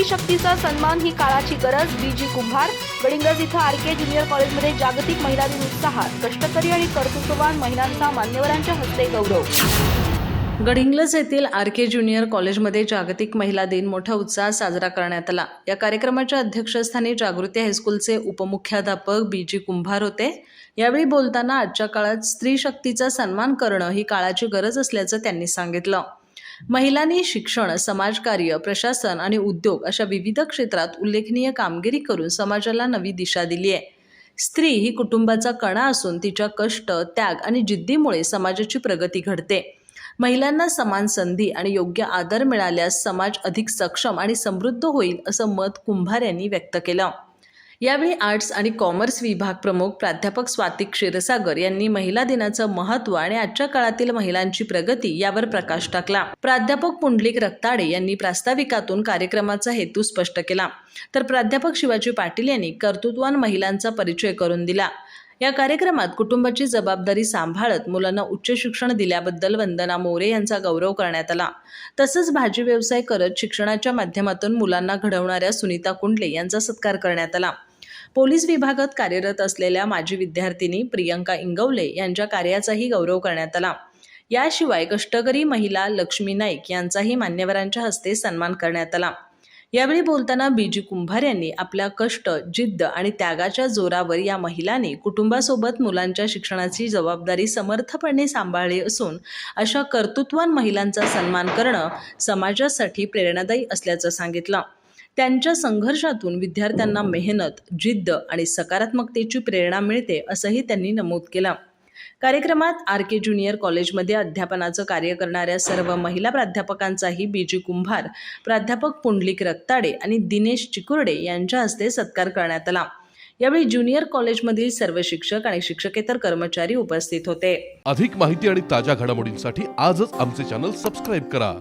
शक्तीचा सन्मान ही काळाची गरज. बीजी कुंभार. गडिंग्लज इथं आरके ज्युनियर कॉलेजमध्ये जागतिक महिला दिन उत्साहात. कष्टकरी आणि कर्तृत्ववान महिलांचा मान्यवरांच्या हस्ते गौरव. गडिंग्लज येथील आरके ज्युनियर कॉलेजमध्ये जागतिक महिला दिन मोठ्या उत्साहात साजरा करण्यात आला. या कार्यक्रमाच्या अध्यक्षस्थानी जागृती हायस्कूलचे उपमुख्याध्यापक बीजी कुंभार होते. यावेळी बोलताना आजच्या काळात स्त्री शक्तीचा सन्मान करणं ही काळाची गरज असल्याचं त्यांनी सांगितलं. महिलांनी शिक्षण, समाजकार्य, प्रशासन आणि उद्योग अशा विविध क्षेत्रात उल्लेखनीय कामगिरी करून समाजाला नवी दिशा दिली आहे. स्त्री ही कुटुंबाचा कणा असून तिच्या कष्ट, त्याग आणि जिद्दीमुळे समाजाची प्रगती घडते. महिलांना समान संधी आणि योग्य आदर मिळाल्यास समाज अधिक सक्षम आणि समृद्ध होईल असं मत कुंभार यांनी व्यक्त केलं. यावेळी आर्ट्स आणि कॉमर्स विभाग प्रमुख प्राध्यापक स्वाती क्षीरसागर यांनी महिला दिनाचं महत्त्व आणि आजच्या काळातील महिलांची प्रगती यावर प्रकाश टाकला. प्राध्यापक पुंडलिक रक्ताडे यांनी प्रास्ताविकातून कार्यक्रमाचा हेतू स्पष्ट केला, तर प्राध्यापक शिवाजी पाटील यांनी कर्तृत्ववान महिलांचा परिचय करून दिला. या कार्यक्रमात कुटुंबाची जबाबदारी सांभाळत मुलांना उच्च शिक्षण दिल्याबद्दल वंदना मोरे यांचा गौरव करण्यात आला. तसंच भाजी व्यवसाय करत शिक्षणाच्या माध्यमातून मुलांना घडवणाऱ्या सुनीता कुंडले यांचा सत्कार करण्यात आला. पोलीस विभागात कार्यरत असलेल्या माजी विद्यार्थिनी प्रियंका इंगवले यांच्या कार्याचाही गौरव करण्यात आला. याशिवाय कष्टकरी महिला लक्ष्मी नाईक यांचाही मान्यवरांच्या हस्ते सन्मान करण्यात आला. यावेळी बोलताना बीजी कुंभार यांनी आपल्या कष्ट, जिद्द आणि त्यागाच्या जोरावर या महिलांनी कुटुंबासोबत मुलांच्या शिक्षणाची जबाबदारी समर्थपणे सांभाळली असून अशा कर्तृत्ववान महिलांचा सन्मान करणं समाजासाठी प्रेरणादायी असल्याचं सांगितलं. त्यांच्या संघर्षातून विद्यार्थ्यांना मेहनत, जिद्द आणि सकारात्मकतेची प्रेरणा मिळते असंही त्यांनी नमूद केलं. कार्यक्रमात आरके ज्युनियर कॉलेजमध्ये अध्यापनाचं कार्य करणाऱ्या सर्व महिला प्राध्यापकांचाही बीजी कुंभार, प्राध्यापक पुंडलिक रक्ताडे आणि दिनेश चिकुर्डे यांच्या हस्ते सत्कार करण्यात आला. यावेळी ज्युनियर कॉलेजमधील सर्व शिक्षक आणि शिक्षकेतर कर्मचारी उपस्थित होते. अधिक माहिती आणि ताज्या घडामोडींसाठी आजच आमचे चॅनल सबस्क्राईब करा.